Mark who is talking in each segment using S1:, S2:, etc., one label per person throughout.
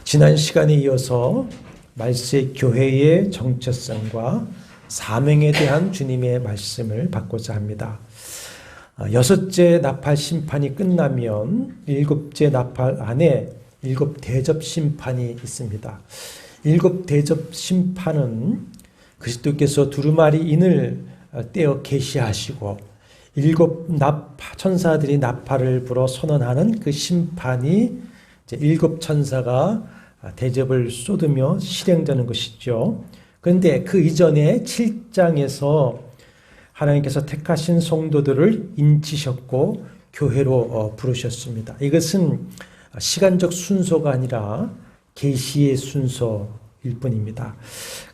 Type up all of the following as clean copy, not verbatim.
S1: 지난 시간에 이어서 말세 교회의 정체성과 사명에 대한 주님의 말씀을 받고자 합니다. 여섯째 나팔 심판이 끝나면 일곱째 나팔 안에 일곱 대접 심판이 있습니다. 일곱 대접 심판은 그리스도께서 두루마리 인을 떼어 계시하시고 일곱 천사들이 나팔을 불어 선언하는 그 심판이 이제 일곱 천사가 대접을 쏟으며 실행되는 것이죠. 그런데 그 이전에 7장에서 하나님께서 택하신 성도들을 인치셨고 교회로 부르셨습니다. 이것은 시간적 순서가 아니라 계시의 순서일 뿐입니다.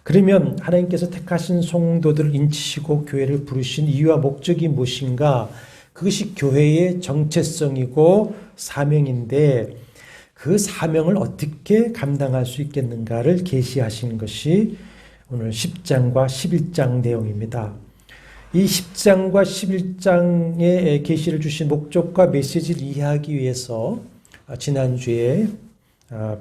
S1: 그러면 하나님께서 택하신 성도들을 인치시고 교회를 부르신 이유와 목적이 무엇인가? 그것이 교회의 정체성이고 사명인데 그 사명을 어떻게 감당할 수 있겠는가를 계시하신 것이 오늘 10장과 11장 내용입니다. 이 10장과 11장의 계시를 주신 목적과 메시지를 이해하기 위해서 지난주에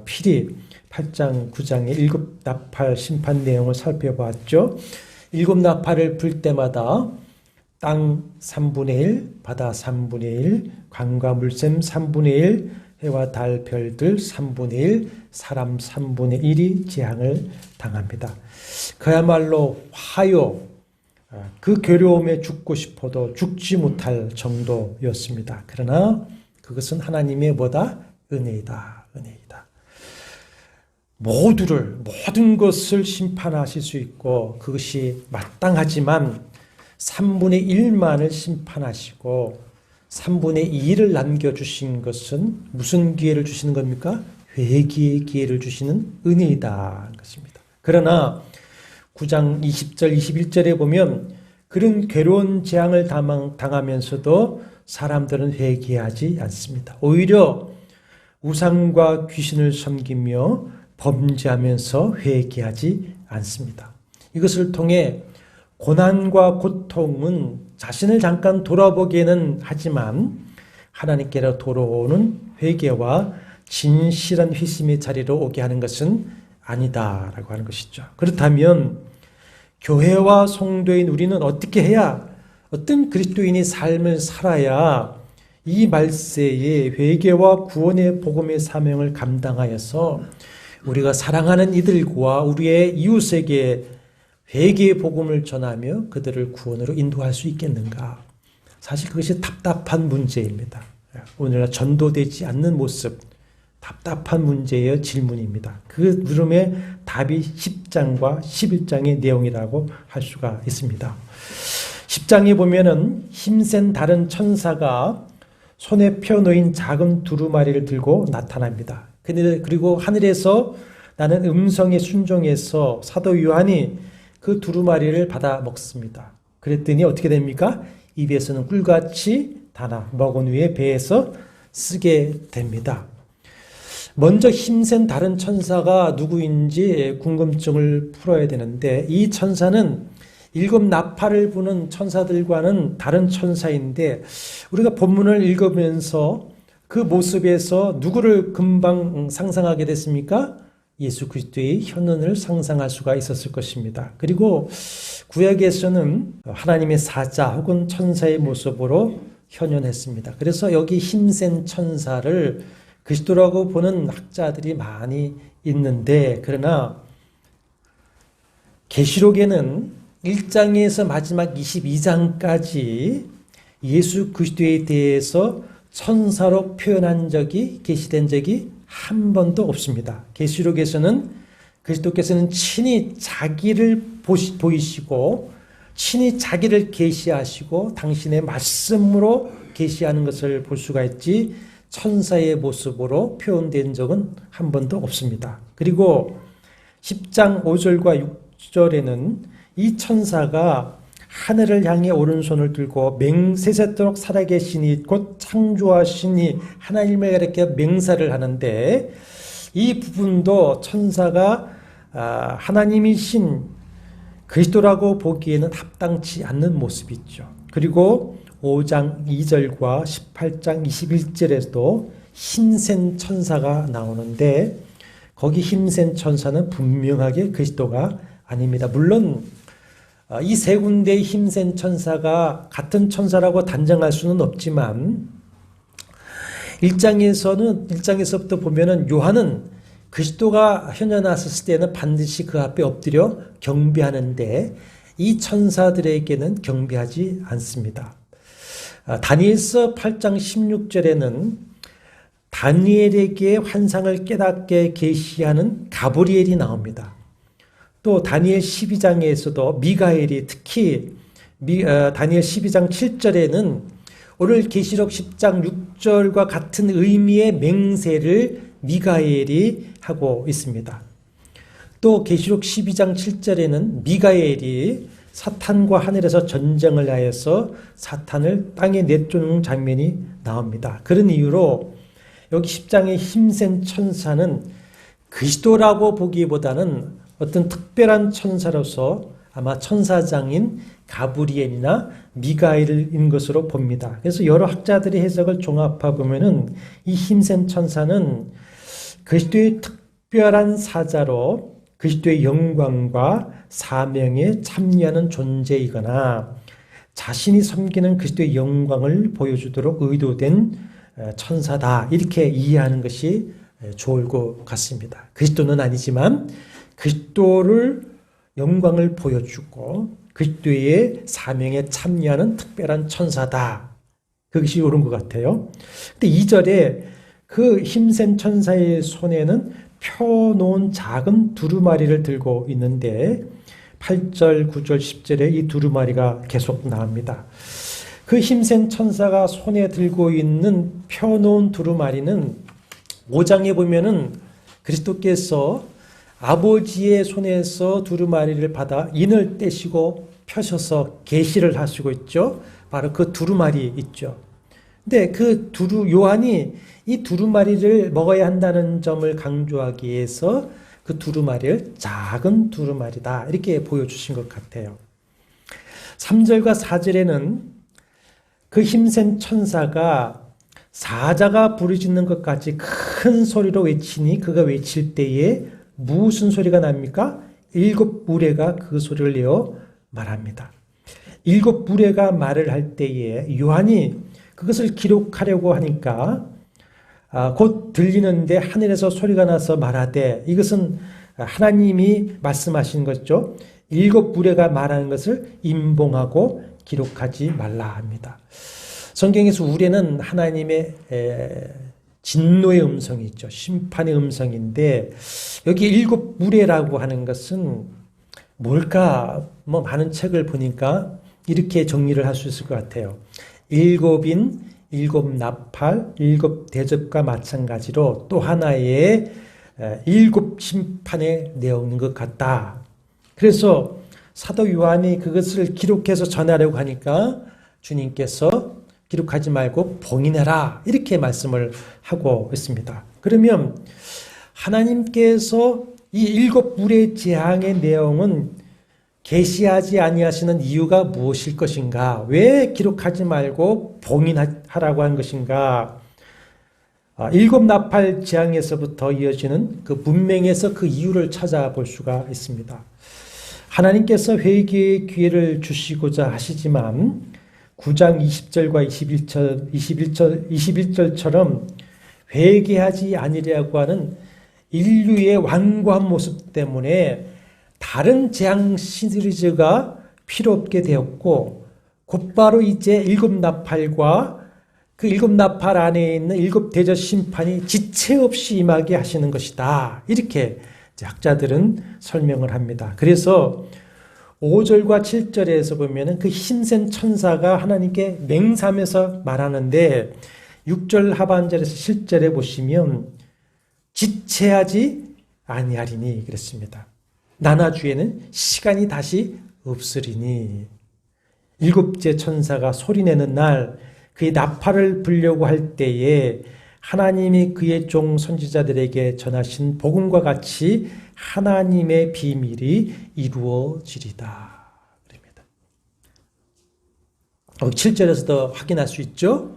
S1: 필히 8장, 9장의 일곱 나팔 심판 내용을 살펴봤죠. 일곱 나팔을 불 때마다 땅 3분의 1, 바다 3분의 1, 강과 물샘 3분의 1, 해와 달, 별들 3분의 1, 사람 3분의 1이 재앙을 당합니다. 그야말로 화요, 그 괴로움에 죽고 싶어도 죽지 못할 정도였습니다. 그러나 그것은 하나님의 뭐다? 은혜이다. 은혜이다. 모든 것을 심판하실 수 있고 그것이 마땅하지만 3분의 1만을 심판하시고 3분의 2를 남겨주신 것은 무슨 기회를 주시는 겁니까? 회개의 기회를 주시는 은혜이다. 것입니다. 그러나 9장 20절, 21절에 보면 그런 괴로운 재앙을 당하면서도 사람들은 회개하지 않습니다. 오히려 우상과 귀신을 섬기며 범죄하면서 회개하지 않습니다. 이것을 통해 고난과 고통은 자신을 잠깐 돌아보기에는 하지만 하나님께로 돌아오는 회개와 진실한 회심의 자리로 오게 하는 것은 아니다라고 하는 것이죠. 그렇다면 교회와 성도인 우리는 어떻게 해야 어떤 그리스도인의 삶을 살아야 이 말세의 회개와 구원의 복음의 사명을 감당하여서 우리가 사랑하는 이들과 우리의 이웃에게 회개의 복음을 전하며 그들을 구원으로 인도할 수 있겠는가? 사실 그것이 답답한 문제입니다. 오늘날 전도되지 않는 모습, 답답한 문제의 질문입니다. 그 물음의 답이 10장과 11장의 내용이라고 할 수가 있습니다. 10장에 보면은 힘센 다른 천사가 손에 펴놓인 작은 두루마리를 들고 나타납니다. 그리고 하늘에서 나는 음성에 순종해서 사도 요한이 그 두루마리를 받아 먹습니다. 그랬더니 어떻게 됩니까? 입에서는 꿀같이 달아 먹은 후에 배에서 쓰게 됩니다. 먼저 힘센 다른 천사가 누구인지 궁금증을 풀어야 되는데 이 천사는 일곱 나팔을 부는 천사들과는 다른 천사인데 우리가 본문을 읽으면서 그 모습에서 누구를 금방 상상하게 됐습니까? 예수 그리스도의 현현을 상상할 수가 있었을 것입니다. 그리고 구약에서는 하나님의 사자 혹은 천사의 모습으로 현현했습니다. 그래서 여기 힘센 천사를 그리스도라고 보는 학자들이 많이 있는데 그러나 계시록에는 1장에서 마지막 22장까지 예수 그리스도에 대해서 천사로 표현한 적이 계시된 적이 한 번도 없습니다. 계시록에서는 그리스도께서는 친히 자기를 보이시고 친히 자기를 계시하시고 당신의 말씀으로 계시하는 것을 볼 수가 있지 천사의 모습으로 표현된 적은 한 번도 없습니다. 그리고 10장 5절과 6절에는 이 천사가 하늘을 향해 오른손을 들고 맹세세토록 살아계시니 곧 창조하시니 하나님을 이렇게 맹세를 하는데 이 부분도 천사가 하나님이신 그리스도라고 보기에는 합당치 않는 모습이죠. 그리고 5장 2절과 18장 21절에도 힘센 천사가 나오는데 거기 힘센 천사는 분명하게 그리스도가 아닙니다. 물론 이 세 군데의 힘센 천사가 같은 천사라고 단정할 수는 없지만 1장에서부터 보면은 요한은 그리스도가 현현하셨을 때는 반드시 그 앞에 엎드려 경배하는데 이 천사들에게는 경배하지 않습니다. 다니엘서 8장 16절에는 다니엘에게 환상을 깨닫게 계시하는 가브리엘이 나옵니다. 또 다니엘 12장에서도 미가엘이 특히 다니엘 12장 7절에는 오늘 계시록 10장 6절과 같은 의미의 맹세를 미가엘이 하고 있습니다. 또 계시록 12장 7절에는 미가엘이 사탄과 하늘에서 전쟁을 하여서 사탄을 땅에 내쫓는 장면이 나옵니다. 그런 이유로 여기 10장의 힘센 천사는 그리스도라고 보기보다는 어떤 특별한 천사로서 아마 천사장인 가브리엘이나 미가엘인 것으로 봅니다. 그래서 여러 학자들의 해석을 종합해 보면은 이 힘센 천사는 그리스도의 특별한 사자로 그리스도의 영광과 사명에 참여하는 존재이거나 자신이 섬기는 그리스도의 영광을 보여주도록 의도된 천사다. 이렇게 이해하는 것이 좋을 것 같습니다. 그리스도는 아니지만 그리스도를 영광을 보여주고 그리스도의 사명에 참여하는 특별한 천사다. 그것이 옳은 것 같아요. 근데 2절에 그 힘센 천사의 손에는 펴놓은 작은 두루마리를 들고 있는데 8절, 9절, 10절에 이 두루마리가 계속 나옵니다. 그 힘센 천사가 손에 들고 있는 펴놓은 두루마리는 5장에 보면은 그리스도께서 아버지의 손에서 두루마리를 받아 인을 떼시고 펴셔서 계시를 하시고 있죠. 바로 그 두루마리 있죠. 근데 요한이 이 두루마리를 먹어야 한다는 점을 강조하기 위해서 그 두루마리를 작은 두루마리다 이렇게 보여주신 것 같아요. 3절과 4절에는 그 힘센 천사가 사자가 부르짖는 것 같이 큰 소리로 외치니 그가 외칠 때에 무슨 소리가 납니까? 7 무리가 그 소리를 내어 말합니다. 7 무리가 말을 할 때에 요한이 그것을 기록하려고 하니까 곧 들리는데 하늘에서 소리가 나서 말하되 이것은 하나님이 말씀하신 것이죠. 7 무리가 말하는 것을 임봉하고 기록하지 말라 합니다. 성경에서 우레는 하나님의 진노의 음성이 있죠. 심판의 음성인데 여기 7 무리라고 하는 것은 뭘까? 많은 책을 보니까 이렇게 정리를 할 수 있을 것 같아요. 7인, 7 나팔, 7 대접과 마찬가지로 또 하나의 7 심판의 내용인 것 같다. 그래서 사도 요한이 그것을 기록해서 전하려고 하니까 주님께서 기록하지 말고 봉인해라 이렇게 말씀을 하고 있습니다. 그러면 하나님께서 이 7 무리의 재앙의 내용은 계시하지 아니하시는 이유가 무엇일 것인가? 왜 기록하지 말고 봉인하라고 한 것인가? 7 나팔 재앙에서부터 이어지는 그 문명에서 그 이유를 찾아볼 수가 있습니다. 하나님께서 회개의 기회를 주시고자 하시지만 9장 20절과 21절처럼 회개하지 아니려고 하는 인류의 완고한 모습 때문에 다른 재앙 시리즈가 필요 없게 되었고 곧바로 이제 7 나팔과 그 7 나팔 안에 있는 7 대접 심판이 지체 없이 임하게 하시는 것이다. 이렇게 학자들은 설명을 합니다. 그래서 5절과 7절에서 보면은 그 힘센 천사가 하나님께 맹세하면서 말하는데 6절 하반절에서 7절에 보시면 지체하지 아니하리니 그랬습니다. 나나주에는 시간이 다시 없으리니 7째 천사가 소리내는 날 그의 나팔을 불려고 할 때에 하나님이 그의 종 선지자들에게 전하신 복음과 같이 하나님의 비밀이 이루어지리다. 그럽니다. 7절에서도 확인할 수 있죠.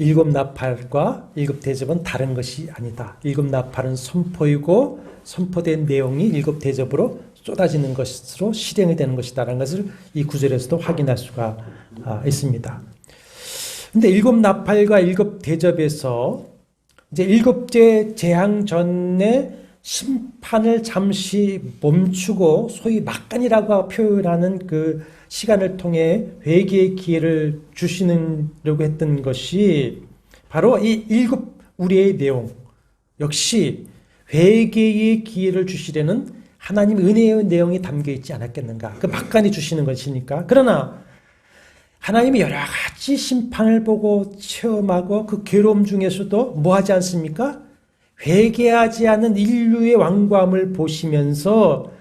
S1: 일곱 나팔과 일곱 대접은 다른 것이 아니다. 일곱 나팔은 선포이고 선포된 내용이 일곱 대접으로 쏟아지는 것으로 실행이 되는 것이다라는 것을 이 구절에서도 확인할 수가 있습니다. 근데 일곱 나팔과 일곱 대접에서 이제 일곱째 재앙 전에 심판을 잠시 멈추고 소위 막간이라고 표현하는 그 시간을 통해 회개의 기회를 주시려고 했던 것이 바로 이 일곱 우리의 내용 역시 회개의 기회를 주시려는 하나님 은혜의 내용이 담겨 있지 않았겠는가. 그 막간이 주시는 것이니까. 그러나 하나님이 여러 가지 심판을 보고 체험하고 그 괴로움 중에서도 뭐 하지 않습니까? 회개하지 않는 인류의 완고함을 보시면서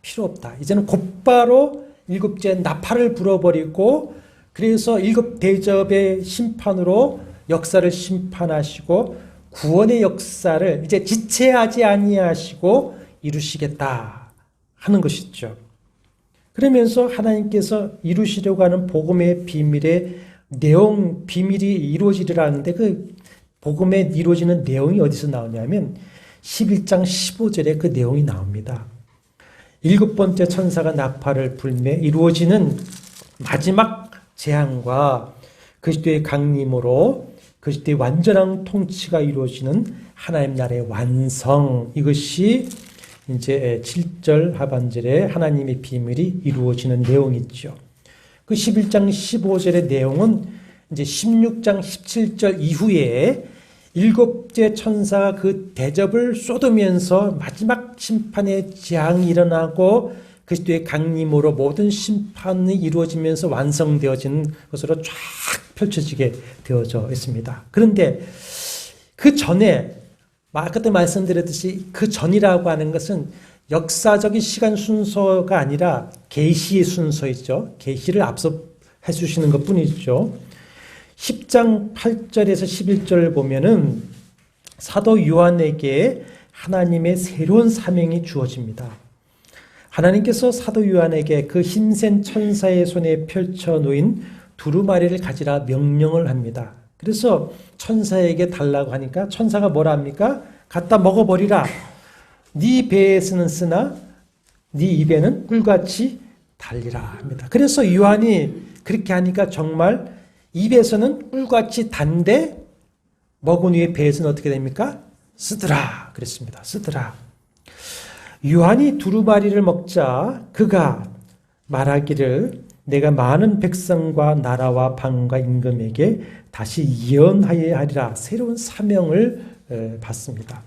S1: 필요 없다. 이제는 곧바로 일곱째 나팔을 불어버리고 그래서 일곱 대접의 심판으로 역사를 심판하시고 구원의 역사를 이제 지체하지 아니하시고 이루시겠다 하는 것이죠. 그러면서 하나님께서 이루시려고 하는 복음의 비밀의 내용, 비밀이 이루어지리라는데 그 복음에 이루어지는 내용이 어디서 나오냐면 11장 15절에 그 내용이 나옵니다. 일곱 번째 천사가 나팔을 불매 이루어지는 마지막 재앙과 그리스도의 강림으로 그리스도의 완전한 통치가 이루어지는 하나님 나라의 완성, 이것이 이제 7절 하반절에 하나님의 비밀이 이루어지는 내용이죠. 그 11장 15절의 내용은 이제 16장 17절 이후에 일곱째 천사가 그 대접을 쏟으면서 마지막 심판의 재앙이 일어나고 그리스도의 강림으로 모든 심판이 이루어지면서 완성되어지는 것으로 쫙 펼쳐지게 되어져 있습니다. 그런데 그 전에 아까도 말씀드렸듯이 그 전이라고 하는 것은 역사적인 시간 순서가 아니라 계시의 순서이죠. 계시를 앞서 해주시는 것뿐이죠. 10장 8절에서 11절을 보면은 사도 요한에게 하나님의 새로운 사명이 주어집니다. 하나님께서 사도 요한에게 그 힘센 천사의 손에 펼쳐 놓인 두루마리를 가지라 명령을 합니다. 그래서 천사에게 달라고 하니까 천사가 뭐라 합니까? 갖다 먹어버리라. 네 배에서는 쓰나 네 입에는 꿀같이 달리라 합니다. 그래서 요한이 그렇게 하니까 정말 입에서는 꿀같이 단데 먹은 후에 배에서는 어떻게 됩니까? 쓰더라 그랬습니다. 쓰더라. 요한이 두루마리를 먹자 그가 말하기를 내가 많은 백성과 나라와 방과 임금에게 다시 예언하여야 하리라. 새로운 사명을 받습니다.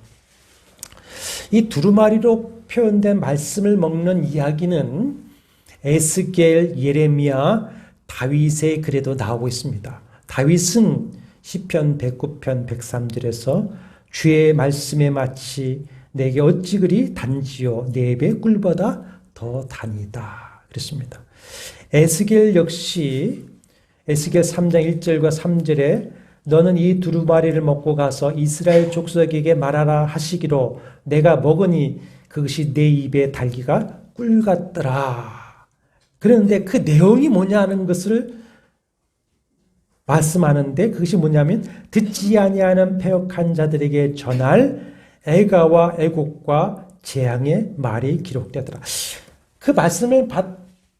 S1: 이 두루마리로 표현된 말씀을 먹는 이야기는 에스겔, 예레미야, 다윗의 글에도 나오고 있습니다. 다윗은 시편 109편 103절에서 주의 말씀에 마치 내게 어찌 그리 단지요 내 배 꿀보다 더 다니다 그랬습니다. 에스겔 역시 에스겔 3장 1절과 3절에 너는 이 두루마리를 먹고 가서 이스라엘 족속에게 말하라 하시기로 내가 먹으니 그것이 내 입에 달기가 꿀 같더라. 그런데 그 내용이 뭐냐는 것을 말씀하는데 그것이 뭐냐면 듣지 아니하는 패역한 자들에게 전할 애가와 애곡과 재앙의 말이 기록되더라. 그 말씀을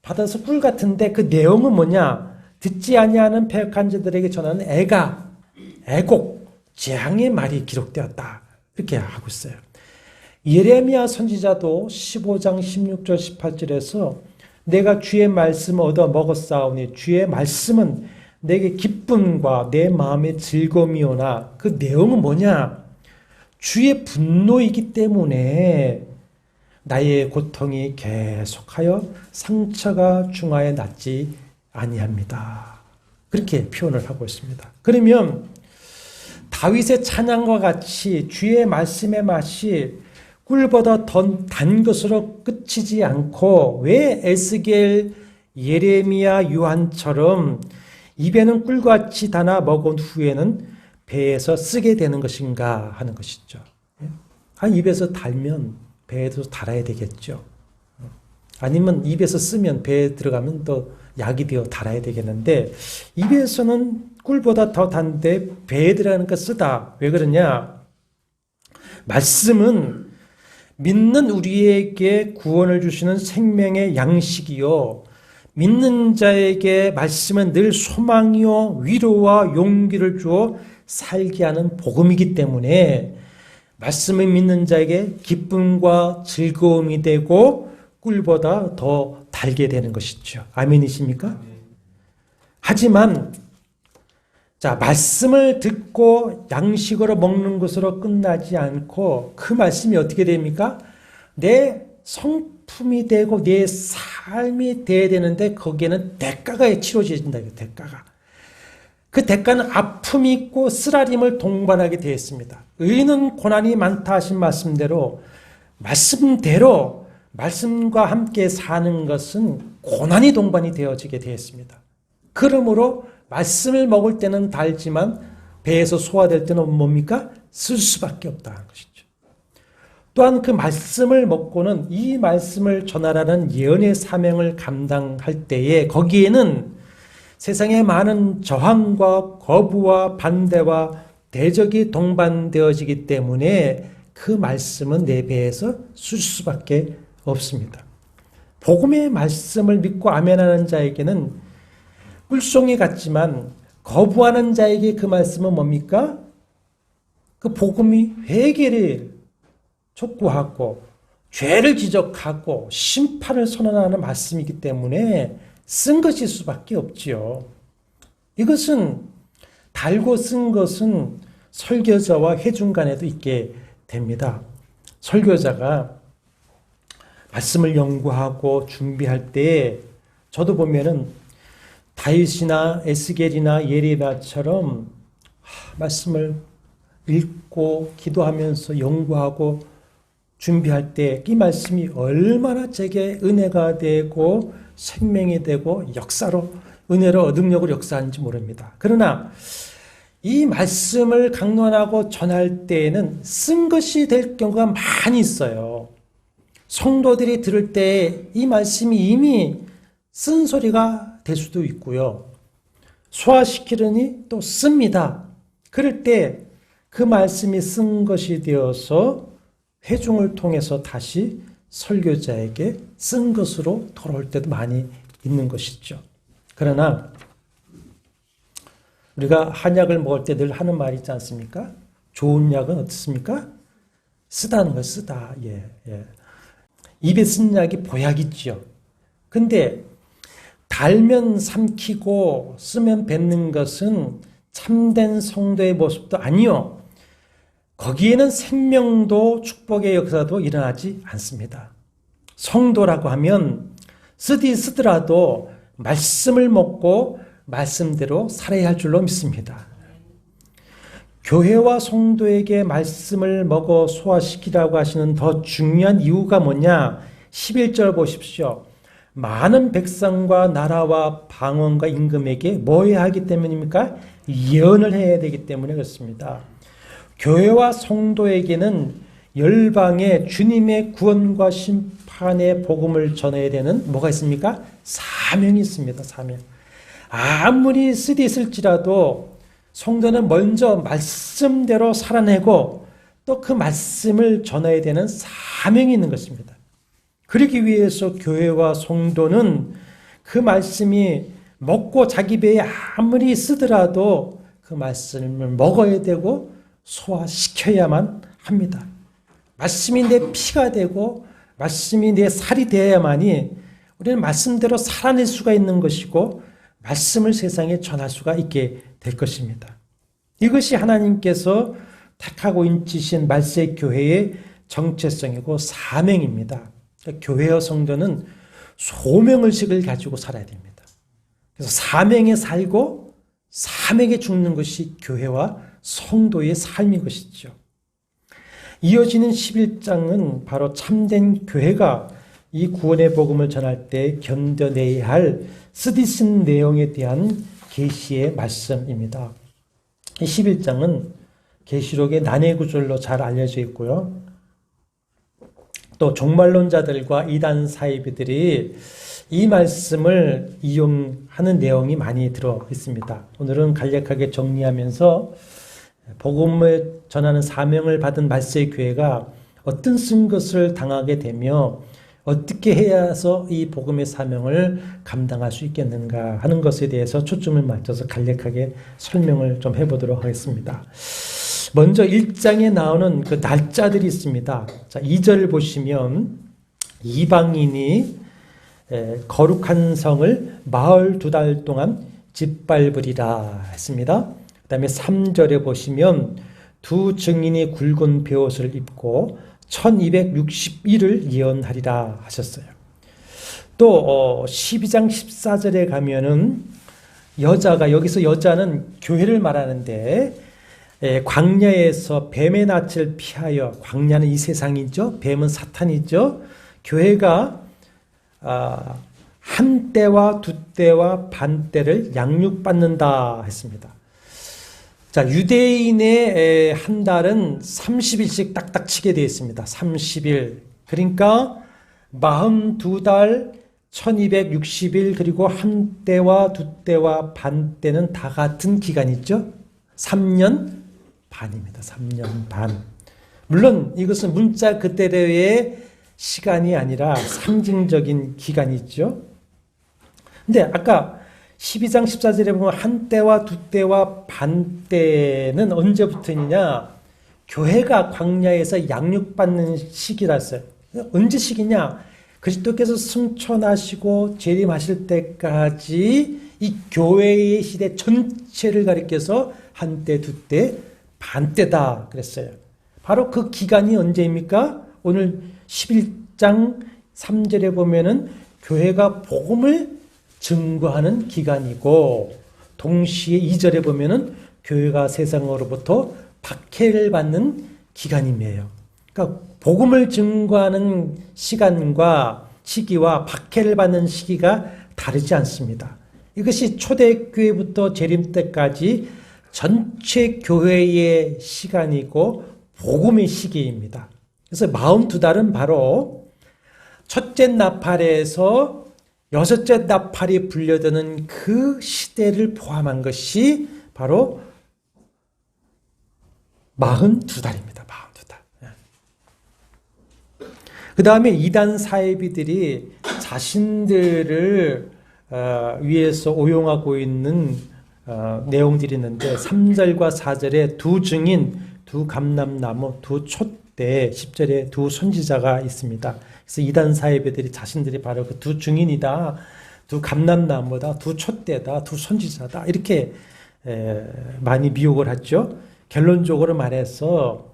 S1: 받아서 꿀 같은데 그 내용은 뭐냐? 듣지 아니하는 패역한 자들에게 전하는 애가, 애곡, 재앙의 말이 기록되었다. 이렇게 하고 있어요. 예레미야 선지자도 15장 16절 18절에서 내가 주의 말씀을 얻어 먹었사오니 주의 말씀은 내게 기쁨과 내 마음의 즐거움이오나 그 내용은 뭐냐? 주의 분노이기 때문에 나의 고통이 계속하여 상처가 중하에 낫지 아니합니다. 그렇게 표현을 하고 있습니다. 그러면 다윗의 찬양과 같이 주의 말씀의 맛이 꿀보다 더 단 것으로 끝이지 않고 왜 에스겔, 예레미야, 요한처럼 입에는 꿀같이 달아 먹은 후에는 배에서 쓰게 되는 것인가 하는 것이죠. 입에서 달면 배에도 달아야 되겠죠. 아니면 입에서 쓰면 배에 들어가면 또 약이 되어 달아야 되겠는데 입에서는 꿀보다 더 단데 배에 들어가는 거 쓰다. 왜 그러냐? 말씀은 믿는 우리에게 구원을 주시는 생명의 양식이요. 믿는 자에게 말씀은 늘 소망이요 위로와 용기를 주어 살게 하는 복음이기 때문에 말씀을 믿는 자에게 기쁨과 즐거움이 되고 꿀보다 더 달게 되는 것이죠. 아멘이십니까? 하지만 자, 말씀을 듣고 양식으로 먹는 것으로 끝나지 않고 그 말씀이 어떻게 됩니까? 내 성품이 되고 내 삶이 돼야 되는데 거기에는 대가가 치러진다. 대가가. 그 대가는 아픔이 있고 쓰라림을 동반하게 되어 있습니다. 의인은 고난이 많다 하신 말씀대로 말씀과 함께 사는 것은 고난이 동반이 되어지게 되어 있습니다. 그러므로 말씀을 먹을 때는 달지만 배에서 소화될 때는 뭡니까? 쓸 수밖에 없다는 것이죠. 또한 그 말씀을 먹고는 이 말씀을 전하라는 예언의 사명을 감당할 때에 거기에는 세상에 많은 저항과 거부와 반대와 대적이 동반되어지기 때문에 그 말씀은 내 배에서 쓸 수밖에 없습니다. 복음의 말씀을 믿고 아멘하는 자에게는 꿀송이 같지만 거부하는 자에게 그 말씀은 뭡니까? 그 복음이 회개를 촉구하고 죄를 지적하고 심판을 선언하는 말씀이기 때문에 쓴 것일 수밖에 없지요. 이것은 달고 쓴 것은 설교자와 회중 간에도 있게 됩니다. 설교자가 말씀을 연구하고 준비할 때 저도 보면은 다윗이나 에스겔이나 예레미야처럼 말씀을 읽고 기도하면서 연구하고 준비할 때 이 말씀이 얼마나 제게 은혜가 되고 생명이 되고 역사로 은혜로 능력으로 역사하는지 모릅니다. 그러나 이 말씀을 강론하고 전할 때에는 쓴 것이 될 경우가 많이 있어요. 성도들이 들을 때 이 말씀이 이미 쓴 소리가 될 수도 있고요. 소화시키려니 또 씁니다. 그럴 때 그 말씀이 쓴 것이 되어서 회중을 통해서 다시 설교자에게 쓴 것으로 돌아올 때도 많이 있는 것이죠. 그러나 우리가 한약을 먹을 때 늘 하는 말이 있지 않습니까? 좋은 약은 어떻습니까? 쓰다는 걸 쓰다. 예. 입에 쓴 약이 보약이지요. 근데 달면 삼키고 쓰면 뱉는 것은 참된 성도의 모습도 아니요. 거기에는 생명도 축복의 역사도 일어나지 않습니다. 성도라고 하면 쓰더라도 말씀을 먹고 말씀대로 살아야 할 줄로 믿습니다. 교회와 성도에게 말씀을 먹어 소화시키라고 하시는 더 중요한 이유가 뭐냐? 11절 보십시오. 많은 백성과 나라와 방언과 임금에게 뭐 해야 하기 때문입니까? 예언을 해야 되기 때문에 그렇습니다. 교회와 성도에게는 열방의 주님의 구원과 심판의 복음을 전해야 되는 뭐가 있습니까? 사명이 있습니다. 사명. 아무리 쓰디 있을지라도 성도는 먼저 말씀대로 살아내고 또 그 말씀을 전해야 되는 사명이 있는 것입니다. 그러기 위해서 교회와 성도는 그 말씀이 먹고 자기 배에 아무리 쓰더라도 그 말씀을 먹어야 되고 소화시켜야만 합니다. 말씀이 내 피가 되고 말씀이 내 살이 되어야만이 우리는 말씀대로 살아낼 수가 있는 것이고 말씀을 세상에 전할 수가 있게 될 것입니다. 이것이 하나님께서 택하고 인치신 말세 교회의 정체성이고 사명입니다. 그러니까 교회와 성도는 소명의식을 가지고 살아야 됩니다. 그래서 사명에 살고 사명에 죽는 것이 교회와 성도의 삶인 것이죠. 이어지는 11장은 바로 참된 교회가 이 구원의 복음을 전할 때 견뎌내야 할 쓰디쓴 내용에 대한 계시의 말씀입니다. 이 11장은 계시록의 난해 구절로 잘 알려져 있고요. 또 종말론자들과 이단 사이비들이 이 말씀을 이용하는 내용이 많이 들어 있습니다. 오늘은 간략하게 정리하면서 복음을 전하는 사명을 받은 말세의 교회가 어떤 쓴 것을 당하게 되며 어떻게 해야서 이 복음의 사명을 감당할 수 있겠는가 하는 것에 대해서 초점을 맞춰서 간략하게 설명을 좀 해보도록 하겠습니다. 먼저 1장에 나오는 그 날짜들이 있습니다. 자, 2절 보시면 이방인이 거룩한 성을 42달 동안 짓밟으리라 했습니다. 그 다음에 3절에 보시면 두 증인이 굵은 베옷을 입고 1260일을 예언하리라 하셨어요. 또 12장 14절에 가면은 여자가, 여기서 여자는 교회를 말하는데 광야에서 뱀의 낯을 피하여, 광야는 이 세상이죠. 뱀은 사탄이죠. 교회가 한 때와 두 때와 반 때를 양육받는다 했습니다. 자, 유대인의 한 달은 30일씩 딱딱 치게 되어 있습니다. 30일. 그러니까 42달, 1260일, 그리고 한 때와 두 때와 반 때는 다 같은 기간이죠. 3년 반입니다. 3년 반. 물론 이것은 문자 그대로의 시간이 아니라 상징적인 기간이죠. 근데 아까 12장 14절에 보면 한 때와 두 때와 반 때는 언제부터냐? 교회가 광야에서 양육받는 시기라 했어요. 언제 시기냐? 그리스도께서 승천하시고 재림하실 때까지 이 교회의 시대 전체를 가리켜서 한 때, 두 때, 반 때다 그랬어요. 바로 그 기간이 언제입니까? 오늘 11장 3절에 보면은 교회가 복음을 증거하는 기간이고, 동시에 2절에 보면은 교회가 세상으로부터 박해를 받는 기간이에요. 그러니까 복음을 증거하는 시간과 시기와 박해를 받는 시기가 다르지 않습니다. 이것이 초대교회부터 재림 때까지 전체 교회의 시간이고 복음의 시기입니다. 그래서 42달은 바로 첫째 나팔에서 여섯째 나팔이 불려드는 그 시대를 포함한 것이 바로 42달입니다. 42달. 그 다음에 이단 사이비들이 자신들을 위해서 오용하고 있는 내용들이 있는데 3절과 4절에 두 증인, 두 감람나무, 두 촛대, 10절에 두 선지자가 있습니다. 그래서 이단 사이비들이 자신들이 바로 그 두 증인이다, 두 감람나무다, 두 촛대다, 두 선지자다 이렇게 많이 미혹을 하죠. 결론적으로 말해서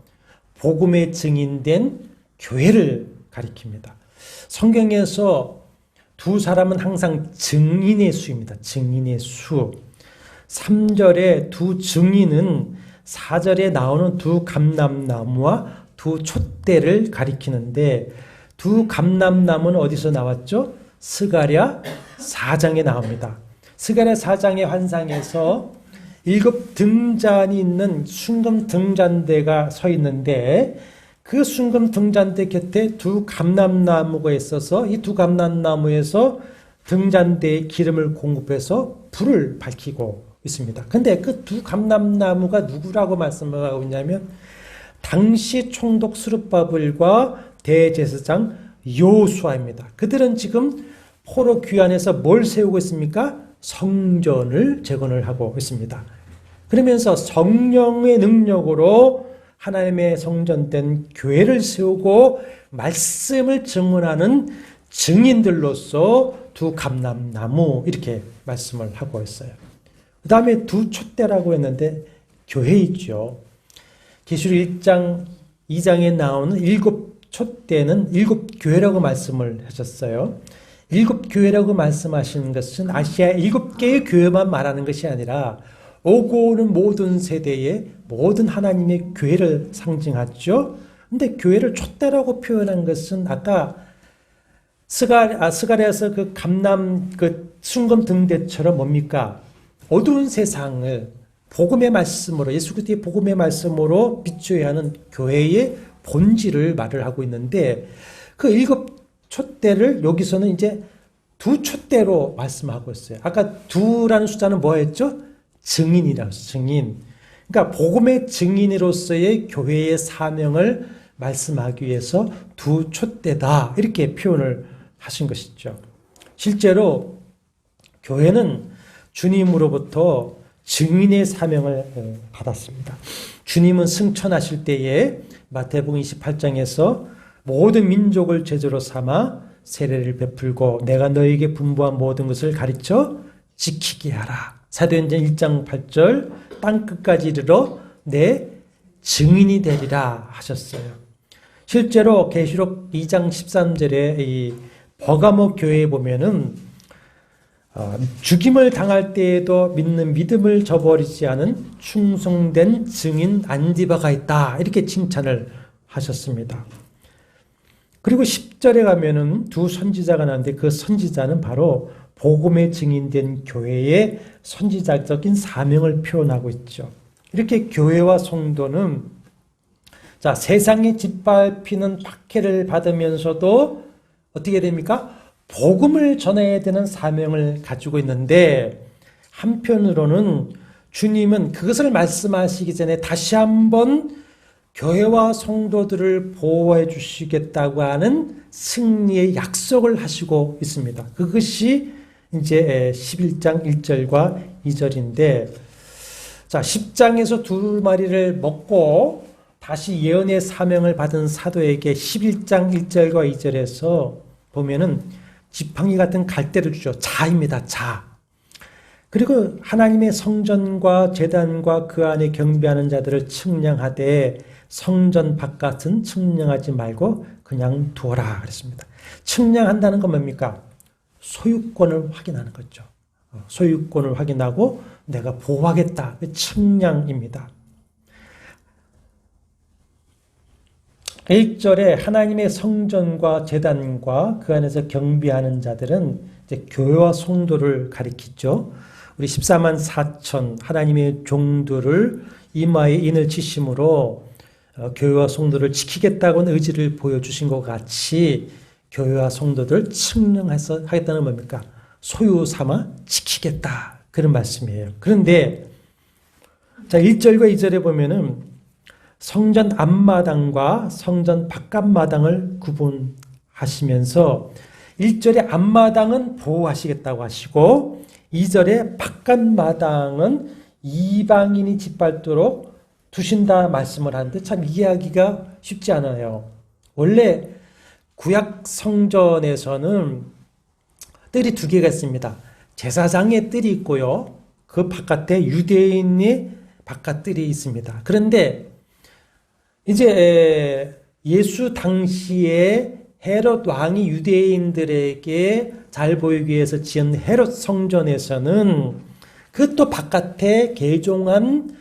S1: 복음의 증인된 교회를 가리킵니다. 성경에서 두 사람은 항상 증인의 수입니다. 증인의 수. 3절에 두 증인은 4절에 나오는 두 감람나무와 두 촛대를 가리키는데, 두 감람나무는 어디서 나왔죠? 스가랴 4장에 나옵니다. 스가랴 4장의 환상에서 7 등잔이 있는 순금 등잔대가 서 있는데, 그 순금 등잔대 곁에 두 감람나무가 있어서 이 두 감람나무에서 등잔대에 기름을 공급해서 불을 밝히고 있습니다. 근데 그 두 감람나무가 누구라고 말씀을 하고 있냐면 당시 총독 스룹바벨과 대제사장 여호수아입니다. 그들은 지금 포로 귀환에서 뭘 세우고 있습니까? 성전을 재건을 하고 있습니다. 그러면서 성령의 능력으로 하나님의 성전된 교회를 세우고 말씀을 증언하는 증인들로서 두 감람나무 이렇게 말씀을 하고 있어요. 그 다음에 두 촛대라고 했는데 교회이죠. 계시록 1장 2장에 나오는 7 촛대는 7 교회라고 말씀을 하셨어요. 7 교회라고 말씀하시는 것은 아시아 7개의 교회만 말하는 것이 아니라 오고 오는 모든 세대의 모든 하나님의 교회를 상징하죠. 근데 교회를 촛대라고 표현한 것은 아까 스가랴에서 그 감람 그 순금 등대처럼 뭡니까? 어두운 세상을 복음의 말씀으로, 예수 그리스도의 복음의 말씀으로 비춰야 하는 교회의 본질을 말을 하고 있는데 그 일곱 촛대를 여기서는 이제 두 촛대로 말씀하고 있어요. 아까 두라는 숫자는 뭐였죠? 증인이라고 했어요. 증인. 그러니까 복음의 증인으로서의 교회의 사명을 말씀하기 위해서 두 촛대다 이렇게 표현을 하신 것이죠. 실제로 교회는 주님으로부터 증인의 사명을 받았습니다. 주님은 승천하실 때에 마태복음 28장에서 모든 민족을 제자로 삼아 세례를 베풀고 내가 너에게 분부한 모든 것을 가르쳐 지키게 하라. 사도행전 1장 8절 땅끝까지 이르러 내 증인이 되리라 하셨어요. 실제로 계시록 2장 13절에 이 버가모 교회에 보면은 죽임을 당할 때에도 믿는 믿음을 저버리지 않은 충성된 증인 안디바가 있다 이렇게 칭찬을 하셨습니다. 그리고 10절에 가면은 두 선지자가 나오는데 그 선지자는 바로 복음의 증인된 교회의 선지자적인 사명을 표현하고 있죠. 이렇게 교회와 성도는 자, 세상에 짓밟히는 박해를 받으면서도 어떻게 됩니까? 복음을 전해야 되는 사명을 가지고 있는데 한편으로는 주님은 그것을 말씀하시기 전에 다시 한번 교회와 성도들을 보호해 주시겠다고 하는 승리의 약속을 하시고 있습니다. 그것이 이제 11장 1절과 2절인데 자, 10장에서 두 마리를 먹고 다시 예언의 사명을 받은 사도에게 11장 1절과 2절에서 보면은 지팡이 같은 갈대를 주죠. 자입니다. 자. 그리고 하나님의 성전과 제단과 그 안에 경배하는 자들을 측량하되 성전 바깥은 측량하지 말고 그냥 두어라 그랬습니다. 측량한다는 건 뭡니까? 소유권을 확인하는 거죠. 소유권을 확인하고 내가 보호하겠다. 측량입니다. 1절에 하나님의 성전과 제단과 그 안에서 경배하는 자들은 이제 교회와 성도를 가리키죠. 우리 14만 4천 하나님의 종들을 이마에 인을 치심으로 교회와 성도를 지키겠다고는 의지를 보여주신 것 같이 교회와 성도들 측량해서 하겠다는 뭡니까? 소유 삼아 지키겠다. 그런 말씀이에요. 그런데 자 1절과 2절에 보면은 성전 앞마당과 성전 바깥마당을 구분하시면서 1절에 앞마당은 보호하시겠다고 하시고 2절에 바깥마당은 이방인이 짓밟도록 두신다 말씀을 하는데 참 이해하기가 쉽지 않아요. 원래 구약 성전에서는 뜰이 두 개가 있습니다. 제사장의 뜰이 있고요. 그 바깥에 유대인의 바깥 뜰이 있습니다. 그런데 이제 예수 당시에 헤롯 왕이 유대인들에게 잘 보이기 위해서 지은 헤롯 성전에서는 그 또 바깥에 개종한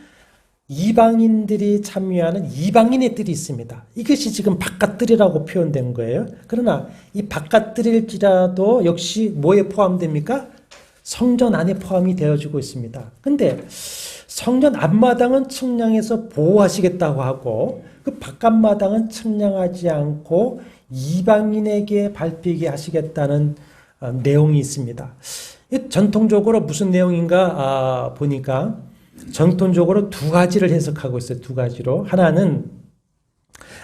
S1: 이방인들이 참여하는 이방인의 뜰이 있습니다. 이것이 지금 바깥뜰이라고 표현된 거예요. 그러나 이 바깥뜰일지라도 역시 뭐에 포함됩니까? 성전 안에 포함이 되어지고 있습니다. 근데 성전 앞마당은 측량해서 보호하시겠다고 하고 그 바깥마당은 측량하지 않고 이방인에게 밟히게 하시겠다는 내용이 있습니다. 전통적으로 무슨 내용인가 보니까 전통적으로 두 가지를 해석하고 있어요. 두 가지로. 하나는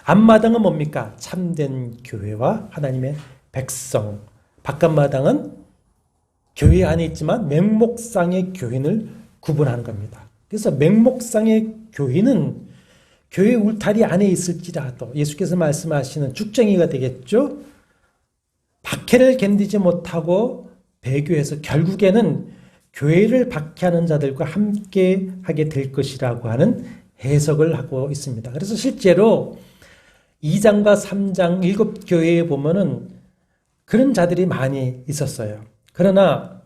S1: 앞마당은 뭡니까? 참된 교회와 하나님의 백성. 바깥마당은 교회 안에 있지만 맹목상의 교인을 구분하는 겁니다. 그래서 맹목상의 교인은 교회 울타리 안에 있을지라도 예수께서 말씀하시는 죽쟁이가 되겠죠. 박해를 견디지 못하고 배교해서 결국에는 교회를 박해하는 자들과 함께 하게 될 것이라고 하는 해석을 하고 있습니다. 그래서 실제로 2장과 3장 7교회에 보면은 그런 자들이 많이 있었어요. 그러나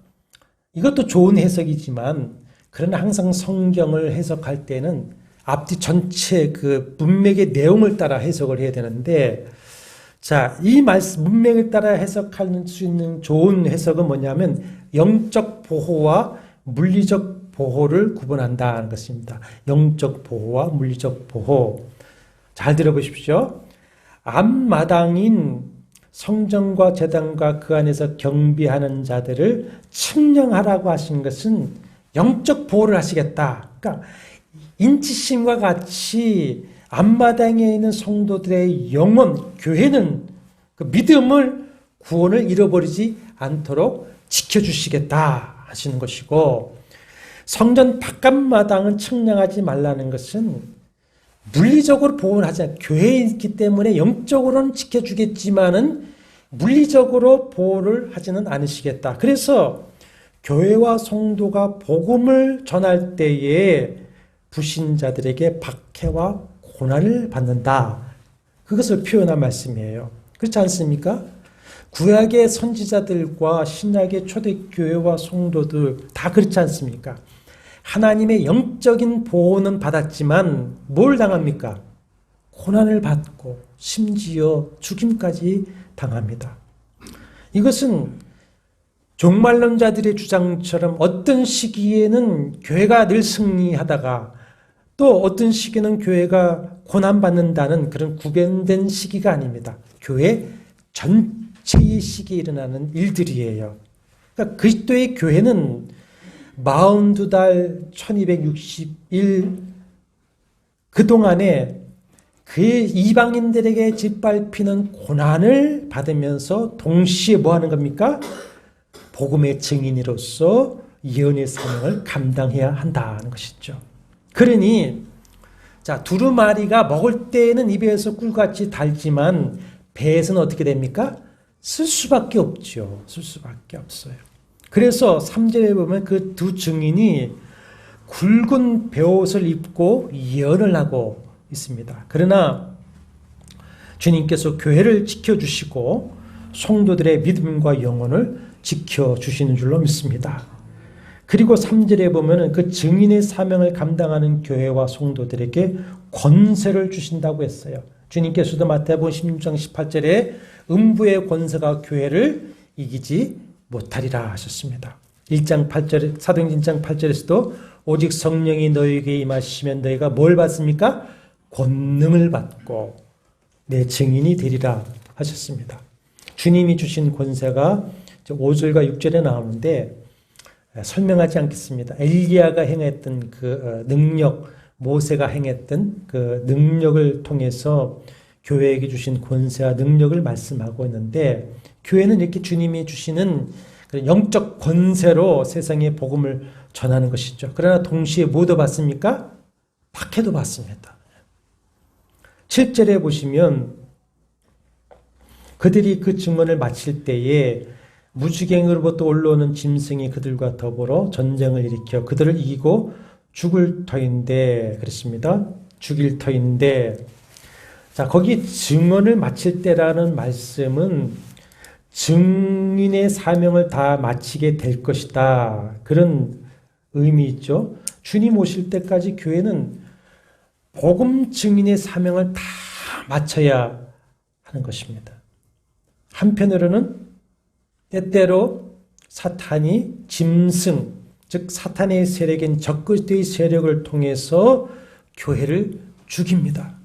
S1: 이것도 좋은 해석이지만 그러나 항상 성경을 해석할 때는 앞뒤 전체 그 문맥의 내용을 따라 해석을 해야 되는데 자, 이 말씀 문맥을 따라 해석할 수 있는 좋은 해석은 뭐냐면 영적 보호와 물리적 보호를 구분한다는 것입니다. 영적 보호와 물리적 보호. 잘 들어보십시오. 앞마당인 성전과 제단과 그 안에서 경비하는 자들을 측량하라고 하신 것은 영적 보호를 하시겠다. 그러니까 인치심과 같이 앞마당에 있는 성도들의 영혼, 교회는 그 믿음을 구원을 잃어버리지 않도록 지켜주시겠다 하시는 것이고, 성전 바깥마당은 측량하지 말라는 것은 물리적으로 보호를 하지 않아요. 교회에 있기 때문에 영적으로는 지켜주겠지만은 물리적으로 보호를 하지는 않으시겠다. 그래서 교회와 성도가 복음을 전할 때에 불신자들에게 박해와 고난을 받는다. 그것을 표현한 말씀이에요. 그렇지 않습니까? 구약의 선지자들과 신약의 초대교회와 성도들 다 그렇지 않습니까? 하나님의 영적인 보호는 받았지만 뭘 당합니까? 고난을 받고 심지어 죽임까지 당합니다. 이것은 종말론자들의 주장처럼 어떤 시기에는 교회가 늘 승리하다가 또 어떤 시기에는 교회가 고난받는다는 그런 구별된 시기가 아닙니다. 교회 전체의 시기에 일어나는 일들이에요. 그러니까 그리스도의 교회는 42달 1260일 그동안에 그 이방인들에게 짓밟히는 고난을 받으면서 동시에 뭐 하는 겁니까? 복음의 증인으로서 예언의 사명을 감당해야 한다는 것이죠. 그러니 자, 두루마리가 먹을 때에는 입에서 꿀같이 달지만 배에서는 어떻게 됩니까? 쓸 수밖에 없죠. 쓸 수밖에 없어요. 그래서 3절에 보면 그 두 증인이 굵은 베옷을 입고 예언을 하고 있습니다. 그러나 주님께서 교회를 지켜주시고 성도들의 믿음과 영혼을 지켜주시는 줄로 믿습니다. 그리고 3절에 보면 그 증인의 사명을 감당하는 교회와 성도들에게 권세를 주신다고 했어요. 주님께서도 마태복음 16장 18절에 음부의 권세가 교회를 이기지 못하리라 하셨습니다. 1장 8절, 사도행전 1장 8절에서도 오직 성령이 너희에게 임하시면 너희가 뭘 받습니까? 권능을 받고 내 증인이 되리라 하셨습니다. 주님이 주신 권세가 5절과 6절에 나오는데 설명하지 않겠습니다. 엘리야가 행했던 그 능력, 모세가 행했던 그 능력을 통해서 교회에게 주신 권세와 능력을 말씀하고 있는데, 교회는 이렇게 주님이 주시는 영적 권세로 세상에 복음을 전하는 것이죠. 그러나 동시에 뭐도 받습니까? 박해도 받습니다. 7절에 보시면 그들이 그 증언을 마칠 때에 무지갱으로부터 올라오는 짐승이 그들과 더불어 전쟁을 일으켜 그들을 이기고 죽을 터인데, 그렇습니다. 죽일 터인데, 자, 거기 증언을 마칠 때라는 말씀은 증인의 사명을 다 마치게 될 것이다. 그런 의미 있죠. 주님 오실 때까지 교회는 복음 증인의 사명을 다 마쳐야 하는 것입니다. 한편으로는 때때로 사탄이 짐승, 즉 사탄의 세력인 적그리스도의 세력을 통해서 교회를 죽입니다.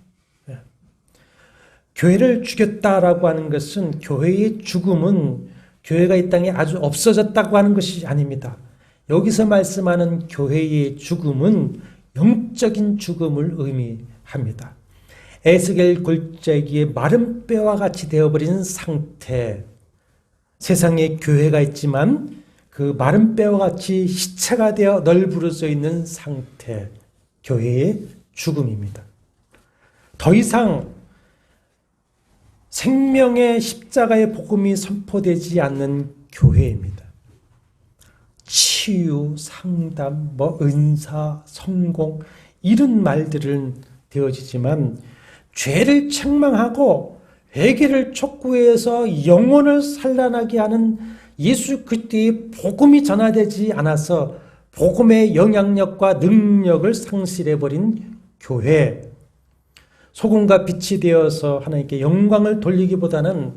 S1: 교회를 죽였다라고 하는 것은, 교회의 죽음은 교회가 이 땅에 아주 없어졌다고 하는 것이 아닙니다. 여기서 말씀하는 교회의 죽음은 영적인 죽음을 의미합니다. 에스겔 골짜기에 마른 뼈와 같이 되어버린 상태, 세상에 교회가 있지만 그 마른 뼈와 같이 시체가 되어 널브러져 있는 상태, 교회의 죽음입니다. 더 이상 생명의 십자가의 복음이 선포되지 않는 교회입니다. 치유, 상담, 은사, 성공 이런 말들은 되어지지만 죄를 책망하고 회개를 촉구해서 영혼을 산란하게 하는 예수 그리스도의 복음이 전하되지 않아서 복음의 영향력과 능력을 상실해버린 교회, 소금과 빛이 되어서 하나님께 영광을 돌리기보다는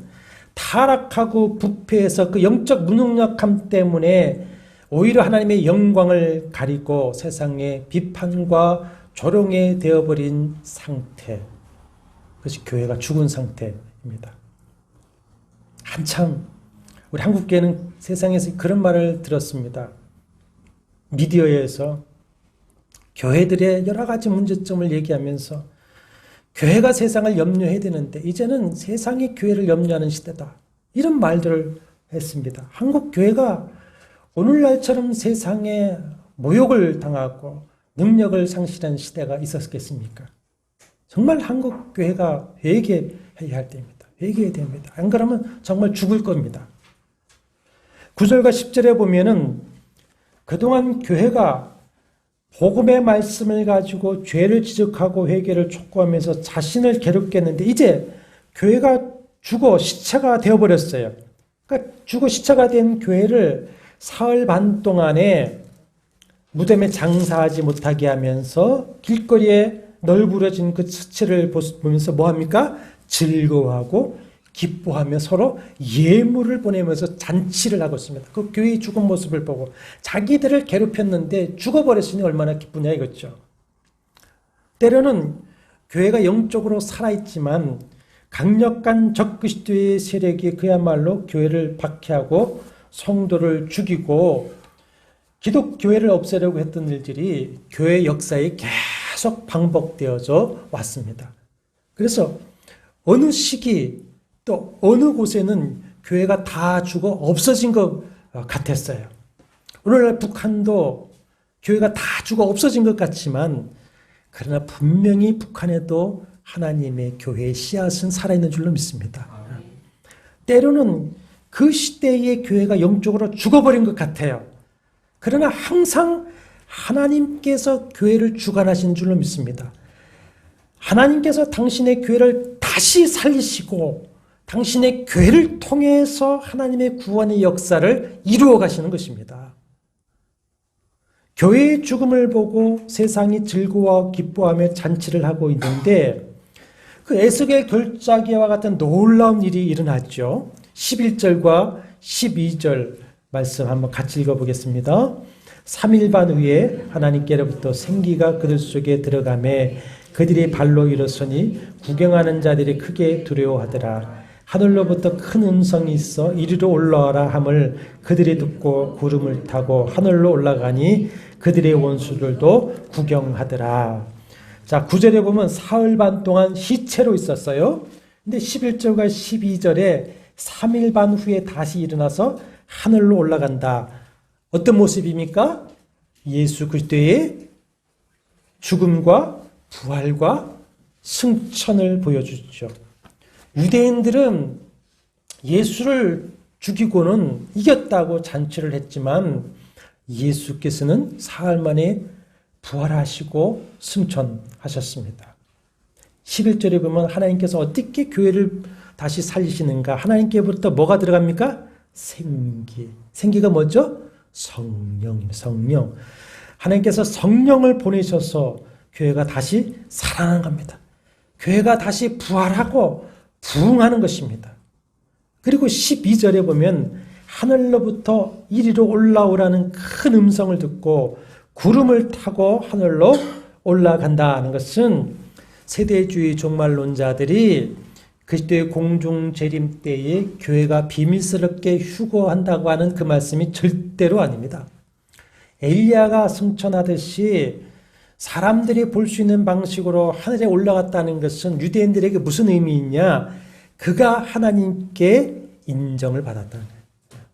S1: 타락하고 부패해서 그 영적 무능력함 때문에 오히려 하나님의 영광을 가리고 세상의 비판과 조롱에 되어버린 상태, 그것이 교회가 죽은 상태입니다. 한참 우리 한국교회는 세상에서 그런 말을 들었습니다. 미디어에서 교회들의 여러 가지 문제점을 얘기하면서 교회가 세상을 염려해야 되는데 이제는 세상이 교회를 염려하는 시대다. 이런 말들을 했습니다. 한국 교회가 오늘날처럼 세상에 모욕을 당하고 능력을 상실한 시대가 있었겠습니까? 정말 한국 교회가 회개해야 할 때입니다. 회개해야 됩니다. 안 그러면 정말 죽을 겁니다. 9절과 10절에 보면은 그동안 교회가 복음의 말씀을 가지고 죄를 지적하고 회개를 촉구하면서 자신을 괴롭게 했는데 이제 교회가 죽어 시체가 되어버렸어요. 그러니까 죽어 시체가 된 교회를 사흘 반 동안에 무덤에 장사하지 못하게 하면서 길거리에 널브러진 그 시체를 보면서 뭐합니까? 즐거워하고 기뻐하며 서로 예물을 보내면서 잔치를 하고 있습니다. 그 교회의 죽은 모습을 보고 자기들을 괴롭혔는데 죽어버렸으니 얼마나 기쁘냐 이거죠. 때로는 교회가 영적으로 살아있지만 강력한 적그리스도의 세력이 그야말로 교회를 박해하고 성도를 죽이고 기독교회를 없애려고 했던 일들이 교회 역사에 계속 반복되어져 왔습니다. 그래서 어느 시기 또 어느 곳에는 교회가 다 죽어 없어진 것 같았어요. 오늘날 북한도 교회가 다 죽어 없어진 것 같지만 그러나 분명히 북한에도 하나님의 교회의 씨앗은 살아있는 줄로 믿습니다. 때로는 그 시대의 교회가 영적으로 죽어버린 것 같아요. 그러나 항상 하나님께서 교회를 주관하신 줄로 믿습니다. 하나님께서 당신의 교회를 다시 살리시고 당신의 교회를 통해서 하나님의 구원의 역사를 이루어 가시는 것입니다. 교회의 죽음을 보고 세상이 즐거워 기뻐하며 잔치를 하고 있는데 그 에스겔 결자기와 같은 놀라운 일이 일어났죠. 11절과 12절 말씀 한번 같이 읽어보겠습니다. 3일 반 후에 하나님께로부터 생기가 그들 속에 들어가매 그들이 발로 일어서니 구경하는 자들이 크게 두려워하더라. 하늘로부터 큰 음성이 있어 이리로 올라와라 함을 그들이 듣고 구름을 타고 하늘로 올라가니 그들의 원수들도 구경하더라. 자, 9절에 보면 사흘 반 동안 시체로 있었어요. 근데 11절과 12절에 3일 반 후에 다시 일어나서 하늘로 올라간다. 어떤 모습입니까? 예수 그리스도의 죽음과 부활과 승천을 보여주죠. 유대인들은 예수를 죽이고는 이겼다고 잔치를 했지만 예수께서는 사흘 만에 부활하시고 승천하셨습니다. 11절에 보면 하나님께서 어떻게 교회를 다시 살리시는가? 하나님께부터 뭐가 들어갑니까? 생기. 생기가 뭐죠? 성령입니다. 성령. 하나님께서 성령을 보내셔서 교회가 다시 살아나는 겁니다. 교회가 다시 부활하고 부흥하는 것입니다. 그리고 12절에 보면 하늘로부터 이리로 올라오라는 큰 음성을 듣고 구름을 타고 하늘로 올라간다는 것은 세대주의 종말론자들이 그리스도의 공중 재림 때에 교회가 비밀스럽게 휴거한다고 하는 그 말씀이 절대로 아닙니다. 엘리야가 승천하듯이 사람들이 볼 수 있는 방식으로 하늘에 올라갔다는 것은 유대인들에게 무슨 의미이냐? 그가 하나님께 인정을 받았다는 거예요.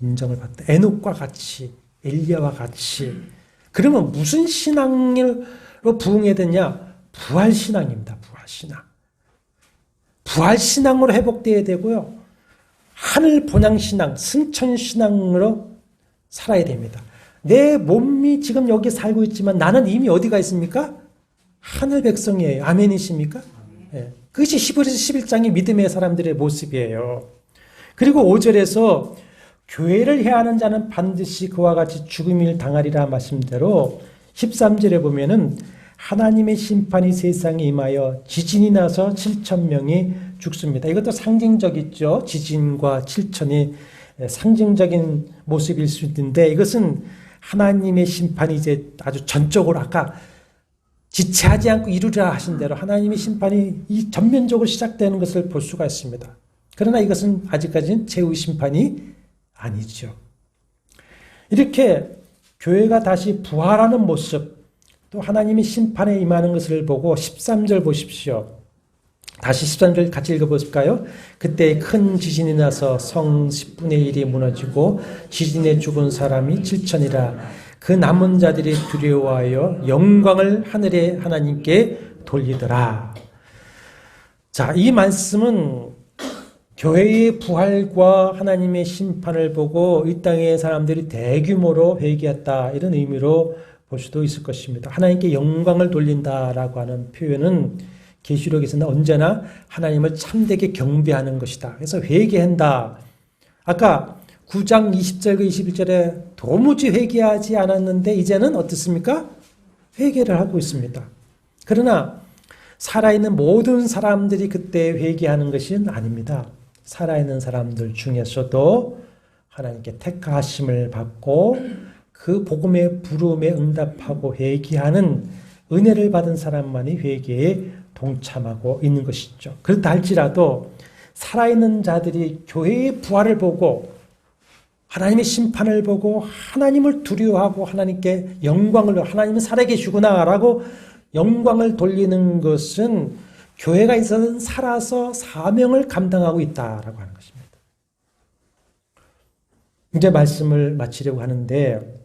S1: 인정을 받다. 에녹과 같이, 엘리야와 같이. 그러면 무슨 신앙으로 부흥해야 되냐? 부활신앙입니다. 부활신앙. 부활신앙으로 회복되어야 되고요. 하늘 본향신앙, 승천신앙으로 살아야 됩니다. 내 몸이 지금 여기 살고 있지만 나는 이미 어디가 있습니까? 하늘 백성이에요. 아멘이십니까? 네. 그것이 히브리서 11장의 믿음의 사람들의 모습이에요. 그리고 5절에서 교회를 해하는 자는 반드시 그와 같이 죽음을 당하리라 말씀대로 13절에 보면은 하나님의 심판이 세상에 임하여 지진이 나서 7,000명이 죽습니다. 이것도 상징적이죠. 지진과 7,000이 상징적인 모습일 수 있는데 이것은 하나님의 심판이 이제 아주 전적으로 아까 지체하지 않고 이루라 하신 대로 하나님의 심판이 이 전면적으로 시작되는 것을 볼 수가 있습니다. 그러나 이것은 아직까지는 최후의 심판이 아니죠. 이렇게 교회가 다시 부활하는 모습, 또 하나님의 심판에 임하는 것을 보고 13절 보십시오. 다시 13절 같이 읽어볼까요? 그때 큰 지진이 나서 성 10분의 1이 무너지고 지진에 죽은 사람이 7천이라. 그 남은 자들이 두려워하여 영광을 하늘의 하나님께 돌리더라. 자, 이 말씀은 교회의 부활과 하나님의 심판을 보고 이 땅의 사람들이 대규모로 회개했다, 이런 의미로 볼 수도 있을 것입니다. 하나님께 영광을 돌린다라고 하는 표현은 계시록에서는 언제나 하나님을 참되게 경배하는 것이다. 그래서 회개한다. 아까 9장 20절과 21절에 도무지 회개하지 않았는데 이제는 어떻습니까? 회개를 하고 있습니다. 그러나 살아있는 모든 사람들이 그때 회개하는 것은 아닙니다. 살아있는 사람들 중에서도 하나님께 택하심을 받고 그 복음의 부름에 응답하고 회개하는 은혜를 받은 사람만이 회개에 동참하고 있는 것이죠. 그렇다 할지라도 살아있는 자들이 교회의 부활을 보고 하나님의 심판을 보고 하나님을 두려워하고 하나님께 영광을, 하나님은 살아계시구나라고 영광을 돌리는 것은 교회가 있어서는 살아서 사명을 감당하고 있다라고 하는 것입니다. 이제 말씀을 마치려고 하는데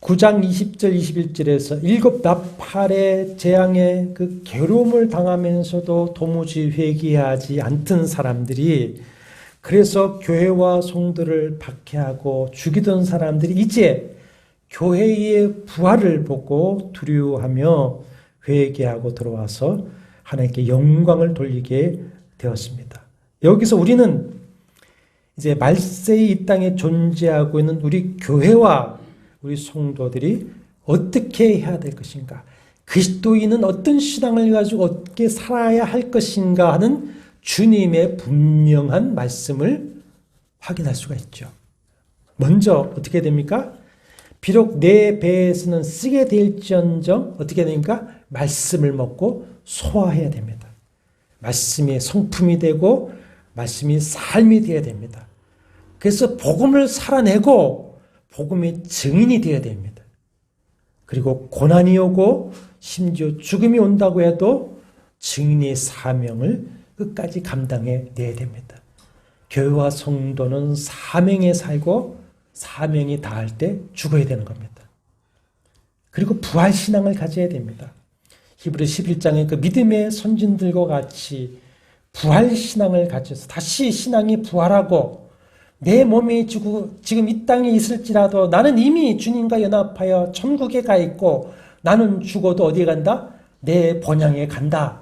S1: 9장 20절 21절에서 일곱 나팔의 재앙에 그 괴로움을 당하면서도 도무지 회개하지 않던 사람들이, 그래서 교회와 성도를 박해하고 죽이던 사람들이 이제 교회의 부활을 보고 두려워하며 회개하고 들어와서 하나님께 영광을 돌리게 되었습니다. 여기서 우리는 이제 말세의 이 땅에 존재하고 있는 우리 교회와 우리 성도들이 어떻게 해야 될 것인가, 그리스도인은 어떤 신앙을 가지고 어떻게 살아야 할 것인가 하는 주님의 분명한 말씀을 확인할 수가 있죠. 먼저 어떻게 됩니까? 비록 내 배에서는 쓰게 될지언정 어떻게 됩니까? 말씀을 먹고 소화해야 됩니다. 말씀이 성품이 되고 말씀이 삶이 되어야 됩니다. 그래서 복음을 살아내고 복음의 증인이 되어야 됩니다. 그리고 고난이 오고 심지어 죽음이 온다고 해도 증인의 사명을 끝까지 감당해 내야 됩니다. 교회와 성도는 사명에 살고 사명이 닿을 때 죽어야 되는 겁니다. 그리고 부활신앙을 가져야 됩니다. 히브리 11장의 그 믿음의 선진들과 같이 부활신앙을 가져서 다시 신앙이 부활하고 내 몸이 지금 이 땅에 있을지라도 나는 이미 주님과 연합하여 천국에 가 있고 나는 죽어도 어디에 간다? 내 본향에 간다.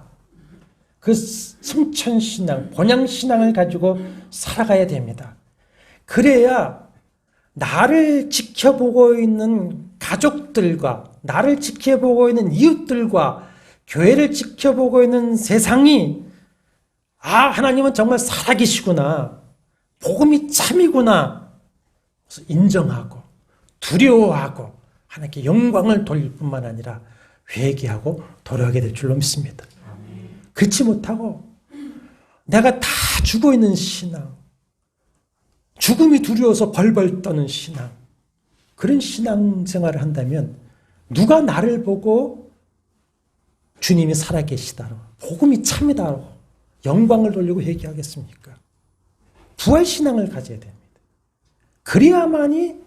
S1: 그 승천신앙, 본향신앙을 가지고 살아가야 됩니다. 그래야 나를 지켜보고 있는 가족들과 나를 지켜보고 있는 이웃들과 교회를 지켜보고 있는 세상이 하나님은 정말 살아계시구나, 복음이 참이구나 인정하고 두려워하고 하나님께 영광을 돌릴 뿐만 아니라 회개하고 돌아가게 될 줄로 믿습니다. 그렇지 못하고 내가 다 죽어있는 신앙, 죽음이 두려워서 벌벌 떠는 신앙, 그런 신앙생활을 한다면 누가 나를 보고 주님이 살아계시다로 복음이 참이다로 영광을 돌리고 회개하겠습니까? 부활신앙을 가져야 됩니다. 그래야만이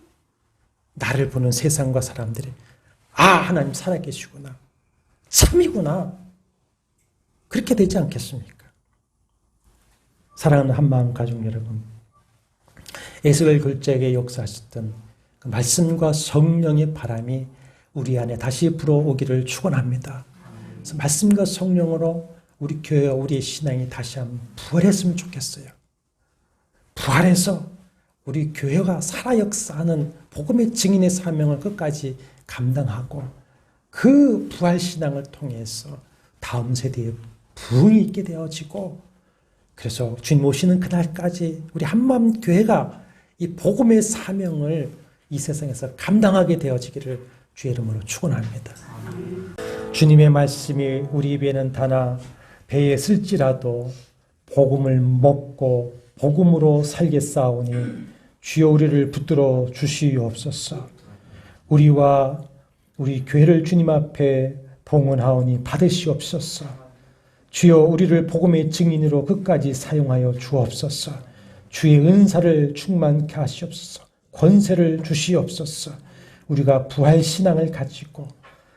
S1: 나를 보는 세상과 사람들이 하나님 살아계시구나, 참이구나, 그렇게 되지 않겠습니까? 사랑하는 한마음 가족 여러분, 에스겔 글자에게 역사하셨던 그 말씀과 성령의 바람이 우리 안에 다시 불어오기를 축원합니다. 그래서 말씀과 성령으로 우리 교회와 우리의 신앙이 다시 한번 부활했으면 좋겠어요. 부활해서 우리 교회가 살아 역사하는 복음의 증인의 사명을 끝까지 감당하고 그 부활신앙을 통해서 다음 세대에 부흥이 있게 되어지고, 그래서 주님 오시는 그날까지 우리 한마음 교회가 이 복음의 사명을 이 세상에서 감당하게 되어지기를 주의 이름으로 축원합니다. 주님의 말씀이 우리 입에는 다나 배에 쓸지라도 복음을 먹고 복음으로 살겠사오니 주여 우리를 붙들어 주시옵소서. 우리와 우리 교회를 주님 앞에 봉헌하오니 받으시옵소서. 주여 우리를 복음의 증인으로 끝까지 사용하여 주옵소서. 주의 은사를 충만케 하시옵소서. 권세를 주시옵소서. 우리가 부활신앙을 가지고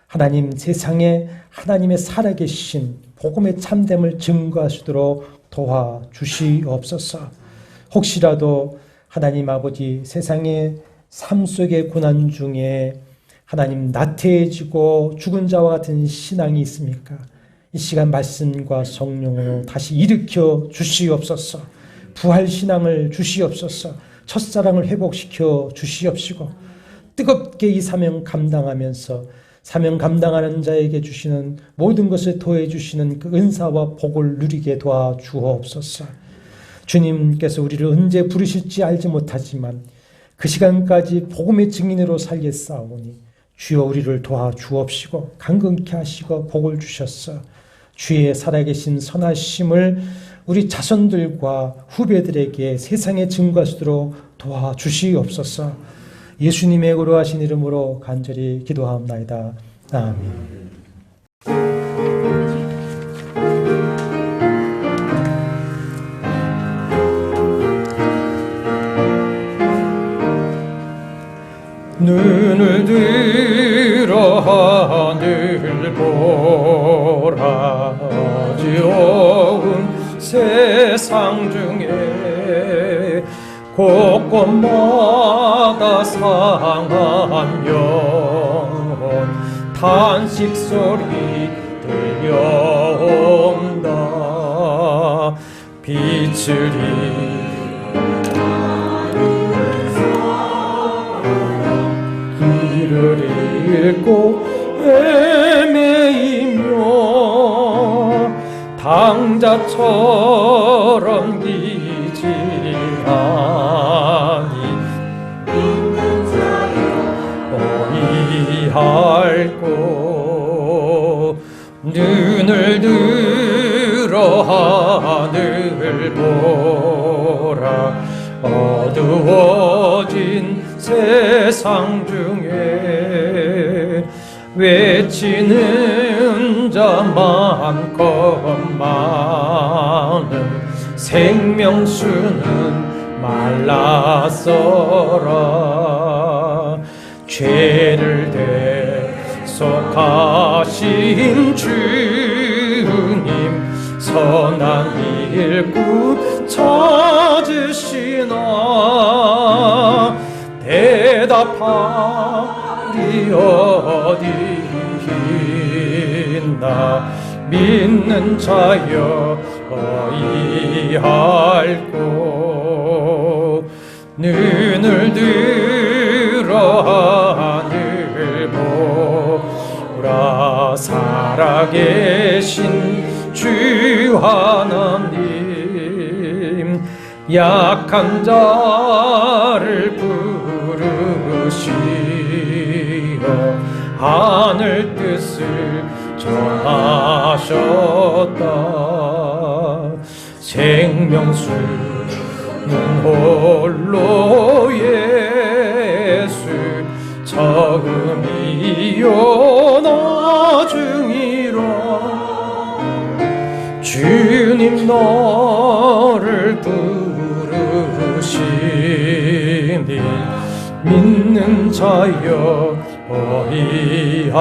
S1: 하나님 세상에 하나님의 살아계신 복음의 참됨을 증거하시도록 도와주시옵소서. 혹시라도 하나님 아버지 세상의 삶 속의 고난 중에 하나님 나태해지고 죽은 자와 같은 신앙이 있습니까? 이 시간 말씀과 성령으로 다시 일으켜 주시옵소서. 부활신앙을 주시옵소서. 첫사랑을 회복시켜 주시옵시고 뜨겁게 이 사명 감당하면서 사명 감당하는 자에게 주시는 모든 것을 더해 주시는 그 은사와 복을 누리게 도와주옵소서. 주님께서 우리를 언제 부르실지 알지 못하지만 그 시간까지 복음의 증인으로 살겠사오니 주여 우리를 도와주옵시고 강건케 하시고 복을 주셨어. 주의 살아계신 선하심을 우리 자손들과 후배들에게 세상에 증거하시도록 도와주시옵소서. 예수님의 거룩하신 이름으로 간절히 기도하옵나이다. 아멘. 눈을 들어 하늘 보라. 어지러운 세상 중에 곳곳마다 상한 영혼 탄식 소리 들려온다. 빛을 길을 잃고 헤매이며 당자처럼 기질하니 어이할꼬. 눈을 들어 하늘 보라. 어두워진 세상 중에 외치는 자 많건만은 생명수는 말랐어라. 죄를 대속하신 주님 선한 일꾼 찾으시나. 대답하리 어디 있나. 믿는 자여 어이할꼬. 눈을 들어 하늘 보라. 살아계신 주 하나님 약한 자를 부르시어 하늘 뜻을 전하셨다. 생명수는 홀로 예수 처음이요 나중이라. 주님 너를 부르시니 믿는 자여 어이할꼬.